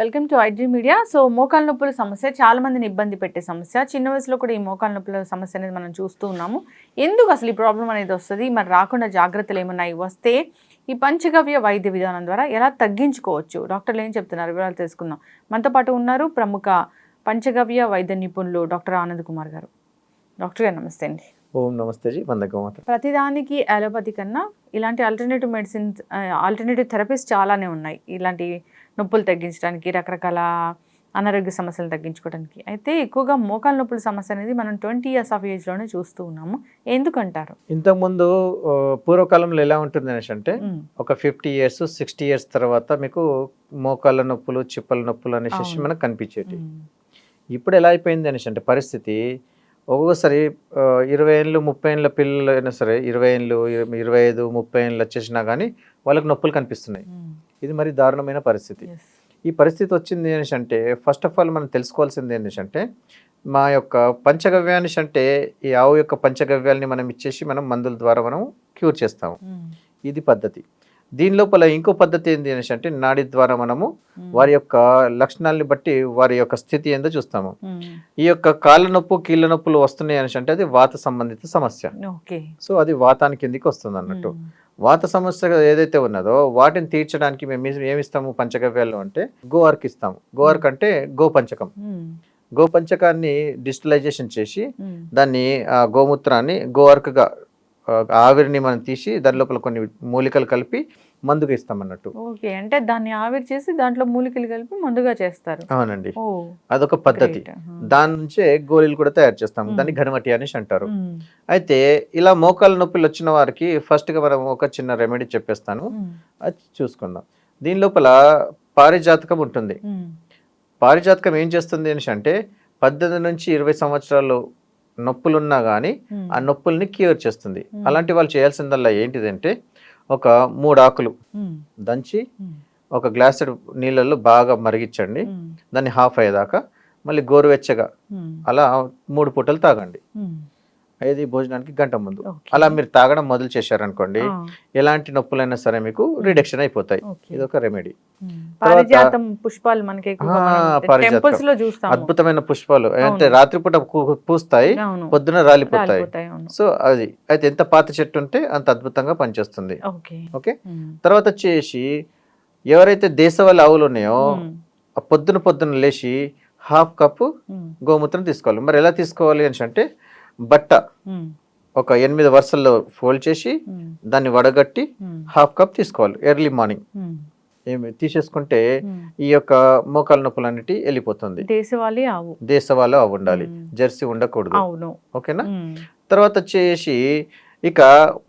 Welcome to IG media. So మోకాల నొప్పుల సమస్య చాలా మందిని ఇబ్బంది పెట్టే సమస్య. చిన్న వయసులో కూడా ఈ మోకాల నొప్పుల సమస్య అనేది మనం చూస్తూ ఉన్నాము. ఎందుకు అసలు ఈ ప్రాబ్లం అనేది వస్తుంది, మరి రాకుండా జాగ్రత్తలు ఏమన్నాయి, వస్తే ఈ పంచగవ్య వైద్య విధానం ద్వారా ఎలా తగ్గించుకోవచ్చు, డాక్టర్లు ఏం చెప్తున్నారు వివరాలు తెలుసుకుందాం. మనతో పాటు ఉన్నారు ప్రముఖ పంచగవ్య వైద్య నిపుణులు డాక్టర్ ఆనంద్ కుమార్ గారు. డాక్టర్ గారు నమస్తే అండి. ఓం నమస్తే జీ, వందకం. ప్రతిదానికి అలోపతి కన్నా ఇలాంటి ఆల్టర్నేటివ్ మెడిసిన్స్, ఆల్టర్నేటివ్ థెరపీస్ చాలానే ఉన్నాయి ఇలాంటి నొప్పులు తగ్గించడానికి, రకరకాల అనారోగ్య సమస్యలు తగ్గించుకోవడానికి. అయితే ఎక్కువగా మోకాల నొప్పుల సమస్య అనేది మనం 20 years ఆఫ్ ఏజ్లోనే చూస్తూ ఉన్నాము. ఎందుకంటారు? ఇంతకుముందు పూర్వకాలంలో ఎలా ఉంటుంది అనేసి అంటే ఒక 50 years 60 years తర్వాత మీకు మోకాళ్ళ నొప్పులు, చిప్పల నొప్పులు అనేసి మనకు కనిపించేటి. ఇప్పుడు ఎలా అయిపోయింది అనేసి అంటే పరిస్థితి, ఒక్కొక్కసారి 20 ఏళ్ళు 30 ఏళ్ళ పిల్లలు అయినా సరే, 20 ఏళ్ళు 25 30 ఏళ్ళు వచ్చేసినా కానీ వాళ్ళకి నొప్పులు కనిపిస్తున్నాయి. ఇది మరి దారుణమైన పరిస్థితి. ఈ పరిస్థితి వచ్చింది అనేసి అంటే ఫస్ట్ ఆఫ్ ఆల్ మనం తెలుసుకోవాల్సింది ఏంటంటే అంటే మా యొక్క పంచగవ్యాన్ని అంటే ఈ ఆవు యొక్క పంచగవ్యాల్ని మనం ఇచ్చేసి మనం మందుల ద్వారా మనం క్యూర్ చేస్తాము. ఇది పద్ధతి. దీని లోపల ఇంకో పద్ధతి ఏంటి అనేసి అంటే నాడి ద్వారా మనము వారి యొక్క లక్షణాలని బట్టి వారి యొక్క స్థితి ఏందో చూస్తాము. ఈ యొక్క కాళ్ళ నొప్పు కీళ్ళ నొప్పులు వస్తున్నాయి అనేసి అంటే అది వాత సంబంధిత సమస్య. సో అది వాతానికి కిందికి వస్తుంది అన్నట్టు. వాత సమస్య ఏదైతే ఉన్నదో వాటిని తీర్చడానికి మేము ఏమిస్తాము పంచగవ్యాల్లో అంటే గోవర్క్ ఇస్తాము. గోవర్క్ అంటే గోపంచకం. గోపంచకాన్ని డిజిటలైజేషన్ చేసి దాన్ని గోమూత్రాన్ని గోవర్క్గా ఆవిరిని మనం తీసి దాని లోపల కొన్ని మూలికలు కలిపి మందుగా ఇస్తాం అన్నట్టు. ఓకే, అంటే దాన్ని ఆవిరి చేసి దాంట్లో మూలికలు కలిపి మందుగా చేస్తారు. అవునండి, అదొక పద్ధతి. దాని నుంచే గోళీలు కూడా తయారు చేస్తాం. దాన్ని ఘనమటి అనేసి అంటారు. అయితే ఇలా మోకాల నొప్పులు వచ్చిన వారికి ఫస్ట్ గా మనం ఒక చిన్న రెమెడీ చెప్పేస్తాను, అది చూసుకుందాం. దీని లోపల పారిజాతకం ఉంటుంది. పారిజాతకం ఏం చేస్తుంది అనేసి అంటే 18 నుంచి 20 సంవత్సరాలు నొప్పులున్నా కానీ ఆ నొప్పుల్ని క్యూర్ చేస్తుంది. అలాంటి వాళ్ళు చేయాల్సిందల్లా ఏంటిదంటే ఒక 3 ఆకులు దంచి ఒక గ్లాస్ నీళ్ళల్లో బాగా మరిగించండి. దాన్ని హాఫ్ అయ్యేదాకా మళ్ళీ గోరువెచ్చగా అలా 3 పూటలు తాగండి. అది భోజనానికి గంట ముందు. అలా మీరు తాగడం మొదలు చేశారనుకోండి, ఎలాంటి నొప్పులైనా సరే మీకు రిడక్షన్ అయిపోతాయి. ఇది ఒక రెమెడీ. పుష్పాలు మనకి అద్భుతమైన పుష్పాలు అంటే రాత్రిపూట పూస్తాయి, పొద్దున రాలిపోతాయి. సో అది అయితే ఎంత పాత చెట్టు ఉంటే అంత అద్భుతంగా పనిచేస్తుంది. ఓకే, తర్వాత వచ్చేసి ఎవరైతే దేశవాళీ ఆవులు ఉన్నాయో పొద్దున లేచి హాఫ్ కప్పు గోమూత్రం తీసుకోవాలి. మరి ఎలా తీసుకోవాలి అని అంటే బట్ట ఒక 8 వరుసల్లో ఫోల్డ్ చేసి దాన్ని వడగట్టి హాఫ్ కప్ తీసుకోవాలి. ఎర్లీ మార్నింగ్ ఏమి తీసేసుకుంటే ఈ యొక్క మోకాల నొప్పులు అన్నిటి వెళ్ళిపోతుంది. దేశవాళీ ఆవు ఉండాలి, జెర్సీ ఉండకూడదు. ఓకేనా? తర్వాత వచ్చేసి ఇక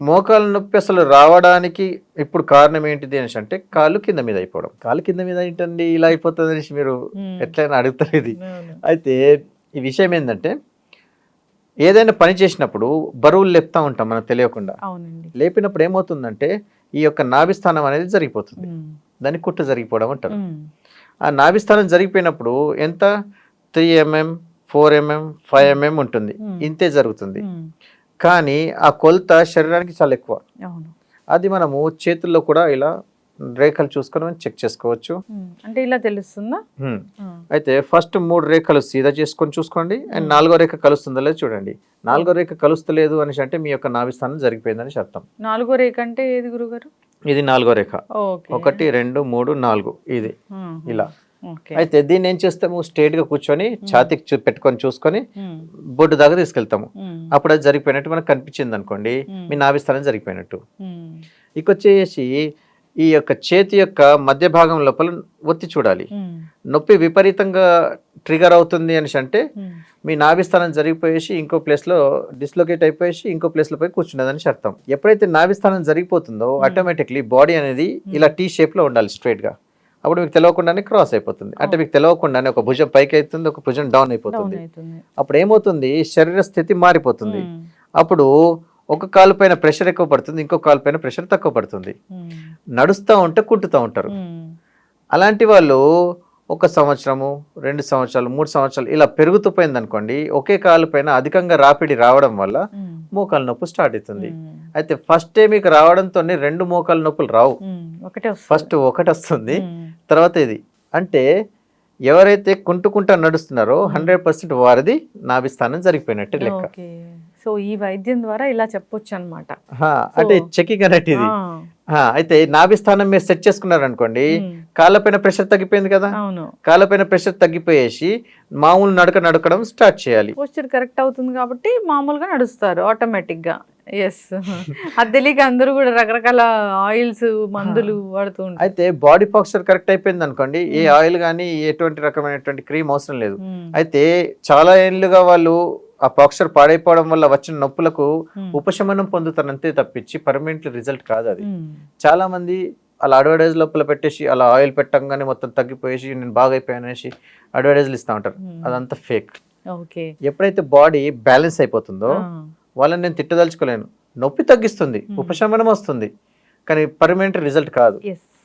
మోకాల నొప్పి అసలు రావడానికి ఇప్పుడు కారణం ఏంటిది అనేసి అంటే కాలు కింద మీద అయిపోవడం. కాలు కింద మీద ఏంటండి ఇలా అయిపోతుంది అనేసి మీరు ఎట్లయినా అడుగుతారు. ఇది అయితే ఈ విషయం ఏంటంటే ఏదైనా పని చేసినప్పుడు బరువులు లేపుతా ఉంటాం మనం తెలియకుండా. లేపినప్పుడు ఏమవుతుందంటే ఈ యొక్క నాభిస్థానం అనేది జరిగిపోతుంది. దాన్ని కుట్టు జరిగిపోవడం అంటారు. ఆ నాభిస్థానం జరిగిపోయినప్పుడు ఎంత 3 mm 4 mm 5 mm ఉంటుంది, ఇంతే జరుగుతుంది. కానీ ఆ కొలత శరీరానికి చాలా ఎక్కువ. అది మనము చేతుల్లో కూడా ఇలా రేఖలు చూసుకొని చెక్ చేసుకోవచ్చు. అంటే ఇలా తెలుస్తుందా? అయితే ఫస్ట్ 3 రేఖలు సీదా చేసుకొని చూసుకోండి. అండ్ 4వ రేఖ కలుస్తుందో లేదో చూడండి. 4వ రేఖ కలుస్తలేదు అని అంటే మీ యొక్క నాభిస్థానం జరిగిపోయిందని అర్థం. 4వ రేఖ అంటే ఏది గురుగారు? ఇది 4వ రేఖ. 1 2 3 4 ఇది ఇలా. అయితే దీన్ని ఏం చేస్తాము, స్ట్రేట్ గా కూర్చొని ఛాతీకి పెట్టుకొని చూసుకొని బొడ్డు దాకా తీసుకెళ్తాము. అప్పుడు అది జరిగిపోయినట్టు మనకు కనిపించింది అనుకోండి, మీ నాభిస్థానం జరిగిపోయినట్టు. ఇకొచ్చేసి ఈ యొక్క చేతి యొక్క మధ్య భాగం లోపల ఒత్తి చూడాలి. నొప్పి విపరీతంగా ట్రిగర్ అవుతుంది అని అంటే మీ నాభిస్థానం జరిగిపోయేసి ఇంకో ప్లేస్ లో డిస్లొకేట్ అయిపోయేసి ఇంకో ప్లేస్ లో పోయి కూర్చున్నదని అర్థం. ఎప్పుడైతే నాభిస్థానం జరిగిపోతుందో ఆటోమేటిక్లీ బాడీ అనేది ఇలా టీ షేప్ లో ఉండాలి, స్ట్రైట్ గా. అప్పుడు మీకు తెలియకుండానే క్రాస్ అయిపోతుంది. అంటే మీకు తెలియకుండానే ఒక భుజం పైకి అవుతుంది, ఒక భుజం డౌన్ అయిపోతుంది. అప్పుడు ఏమవుతుంది, శరీర స్థితి మారిపోతుంది. అప్పుడు ఒక కాలు పైన ప్రెషర్ ఎక్కువ పడుతుంది, ఇంకో కాలు పైన ప్రెషర్ తక్కువ పడుతుంది. నడుస్తూ ఉంటే కుంటుతూ ఉంటారు. అలాంటి వాళ్ళు 1 సంవత్సరము 2 సంవత్సరాలు 3 సంవత్సరాలు ఇలా పెరుగుతూ పోయింది అనుకోండి, ఒకే కాలు పైన అధికంగా రాపిడి రావడం వల్ల మోకాలు నొప్పి స్టార్ట్ అవుతుంది. అయితే ఫస్ట్ మీకు రావడంతో 2 మోకాలు నొప్పులు రావు, ఫస్ట్ ఒకటి వస్తుంది, తర్వాత ఇది. అంటే ఎవరైతే కుంటుకుంటా నడుస్తున్నారో 100% వారిది నాభిస్థానం జరిగిపోయినట్టే లెక్క. ఓకే. సో ఈ వైద్యం ద్వారా ఇలా చెప్పొచ్చు అనమాట. అంటే చెకింగ్ అన్నట్టు ఇది. అయితే నాభిస్థానం మీరు సెట్ చేసుకున్నారు అనుకోండి, కాళ్ళపైన ప్రెషర్ తగ్గిపోయింది కదా, కాళ్ళపైన ప్రెషర్ తగ్గిపోయేసి మామూలు నడకడం స్టార్ట్ చేయాలి. పోస్చర్ కరెక్ట్ అవుతుంది కాబట్టి మామూలుగా నడుస్తారు ఆటోమేటిక్ గా. ఎస్. అది తెలియక అందరూ కూడా రకరకాల ఆయిల్స్ మందులు వాడుతూ ఉంటారు. అయితే బాడీ పాస్చర్ కరెక్ట్ అయిపోయింది అనుకోండి, ఏ ఆయిల్ కానీ ఎటువంటి రకమైనటువంటి క్రీమ్ అవసరం లేదు. అయితే చాలా ఏళ్ళుగా వాళ్ళు ఆ పాస్చర్ పాడైపోవడం వల్ల వచ్చిన నొప్పులకు ఉపశమనం పొందుతారు అంతే తప్పించి పర్మనెంట్ రిజల్ట్ కాదు అది. చాలా మంది అలా అడ్వర్టైజ్ లోపల పెట్టేసి అలా ఆయిల్ పెట్టంగానే మొత్తం తగ్గిపోయేసి నేను బాగా అయిపోయాను అనేసి అడ్వర్టైజ్లు ఇస్తూ ఉంటారు. అదంతా ఫేక్. ఎప్పుడైతే బాడీ బ్యాలెన్స్ అయిపోతుందో వాళ్ళని నేను తిట్టదలుచుకోలేను. నొప్పి తగ్గిస్తుంది, ఉపశమనం వస్తుంది, కానీ పర్మనెంట్ రిజల్ట్ కాదు.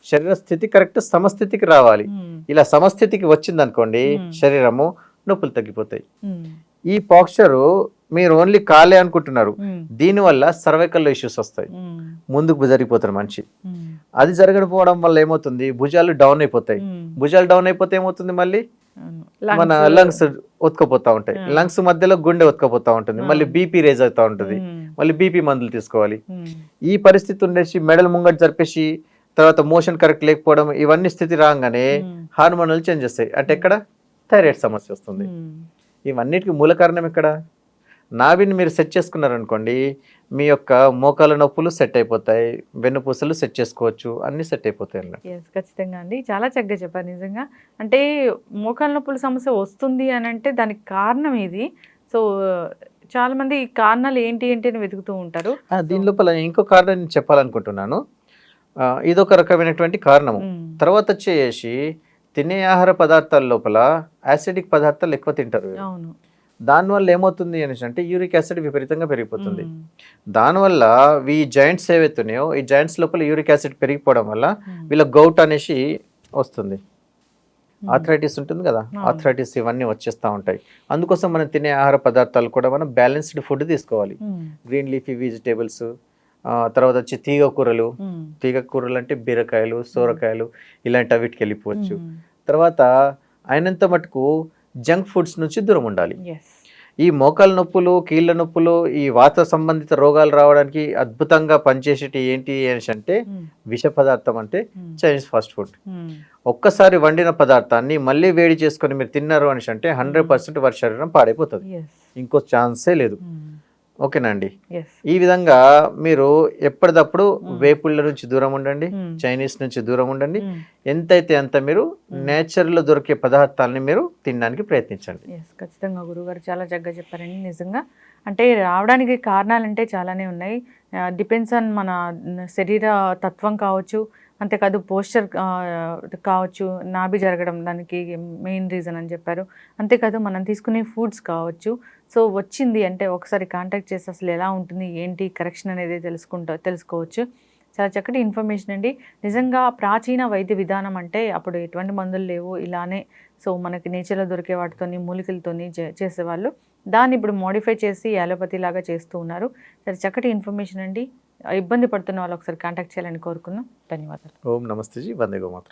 శరీర స్థితి కరెక్ట్ సమస్థితికి రావాలి. ఇలా సమస్థితికి వచ్చింది అనుకోండి శరీరము, నొప్పులు తగ్గిపోతాయి. ఈ పాస్చర్ మీరు ఓన్లీ కాలే అనుకుంటున్నారు, దీనివల్ల సర్వైకల్ ఇష్యూస్ వస్తాయి, ముందుకు జరిగిపోతారు మనిషి. అది జరగకపోవడం వల్ల ఏమవుతుంది, భుజాలు డౌన్ అయిపోతాయి. భుజాలు డౌన్ అయిపోతే ఏమవుతుంది, మళ్ళీ మన లంగ్స్ ఒత్తుకపోతా ఉంటాయి, లంగ్స్ మధ్యలో గుండె ఒత్తుకపోతా ఉంటుంది, మళ్ళీ బీపీ రేజ్ అవుతా ఉంటుంది, మళ్ళీ బీపీ మందులు తీసుకోవాలి. ఈ పరిస్థితి ఉండేసి మెడల్ ముంగట జరిపేసి తర్వాత మోషన్ కరెక్ట్ లేకపోవడం, ఇవన్నీ స్థితి రాగానే హార్మోనల్ చేంజ్ వస్తాయి. అంటే ఎక్కడ థైరాయిడ్ సమస్య వస్తుంది. ఇవన్నిటికీ మూల కారణం ఎక్కడ, నాభిని మీరు సెట్ చేసుకున్నారనుకోండి మీ యొక్క మోకాల నొప్పులు సెట్ అయిపోతాయి, వెన్నుపూసలు సెట్ చేసుకోవచ్చు, అన్ని సెట్ అయిపోతాయి అన్నమాట. ఖచ్చితంగా అండి, చాలా చక్కగా చెప్పారు. నిజంగా అంటే మోకాల నొప్పుల సమస్య వస్తుంది అని అంటే దానికి కారణం ఇది. సో చాలా మంది కారణాలు ఏంటి అని వెతుకుతూ ఉంటారు. దీని లోపల ఇంకో కారణం నేను చెప్పాలనుకుంటున్నాను. ఇదొక రకమైనటువంటి కారణము. తర్వాత వచ్చేసి తినే ఆహార పదార్థాల లోపల యాసిడిక్ పదార్థాలు ఎక్కువ తింటారు. దానివల్ల ఏమవుతుంది అనేసి అంటే యూరిక్ యాసిడ్ విపరీతంగా పెరిగిపోతుంది. దానివల్ల ఈ జాయింట్స్ ఏవైతున్నాయో ఈ జాయింట్స్ లోపల యూరిక్ యాసిడ్ పెరిగిపోవడం వల్ల వీళ్ళ గౌట్ అనేసి వస్తుంది, ఆర్థరైటిస్ ఉంటుంది కదా, ఆర్థరైటిస్ ఇవన్నీ వచ్చేస్తూ ఉంటాయి. అందుకోసం మనం తినే ఆహార పదార్థాలు కూడా మనం బ్యాలెన్స్డ్ ఫుడ్ తీసుకోవాలి. గ్రీన్ లీఫీ వెజిటేబుల్స్, తర్వాత వచ్చి తీగ కూరలు అంటే బీరకాయలు, సోరకాయలు ఇలాంటి వీటికి వెళ్ళిపోవచ్చు. తర్వాత అయినంత మటుకు జంక్ ఫుడ్స్ నుంచి దూరం ఉండాలి. ఈ మోకాల నొప్పులు, కీళ్ళ నొప్పులు, ఈ వాత సంబంధిత రోగాలు రావడానికి అద్భుతంగా పనిచేసేటి ఏంటి అనేసి అంటే విష పదార్థం అంటే చైనీస్ ఫాస్ట్ ఫుడ్. ఒక్కసారి వండిన పదార్థాన్ని మళ్ళీ వేడి చేసుకొని మీరు తిన్నారు అనేసి అంటే 100% వారి శరీరం పాడైపోతుంది, ఇంకో ఛాన్సే లేదు. ఓకేనండి. ఈ విధంగా మీరు ఎప్పటికప్పుడు వేపుళ్ళ నుంచి దూరం ఉండండి, చైనీస్ నుంచి దూరం ఉండండి. ఎంతైతే అంత మీరు నేచర్లో దొరికే పదార్థాలని మీరు తినడానికి ప్రయత్నించండి. ఖచ్చితంగా గురుగారు చాలా చక్కగా చెప్పారండి. నిజంగా అంటే రావడానికి కారణాలు అంటే చాలానే ఉన్నాయి. డిపెండ్స్ ఆన్ మన శరీర తత్వం కావచ్చు, అంతేకాదు పోస్చర్ కావచ్చు, నాభి జరగడం దానికి మెయిన్ రీజన్ అని చెప్పారు. అంతేకాదు మనం తీసుకునే ఫుడ్స్ కావచ్చు. సో వచ్చింది అంటే ఒకసారి కాంటాక్ట్ చేసి అసలు ఎలా ఉంటుంది ఏంటి కరెక్షన్ అనేది తెలుసుకోవచ్చు. చాలా చక్కటి ఇన్ఫర్మేషన్ అండి. నిజంగా ప్రాచీన వైద్య విధానం అంటే అప్పుడు ఎటువంటి మందులు లేవు, ఇలానే సో మనకి నేచర్లో దొరికే వాటితోని మూలికలతోని చేసేవాళ్ళు. దాన్ని ఇప్పుడు మోడిఫై చేసి అలోపతి లాగా చేస్తూ ఉన్నారు. చాలా చక్కటి ఇన్ఫర్మేషన్ అండి. ఇబ్బంది పడుతున్న వాళ్ళు ఒకసారి కాంటాక్ట్ చేయాలని కోరుకుందాం. ధన్యవాదాలు. ఓం నమస్తే జీ, వందే గోమాతరం.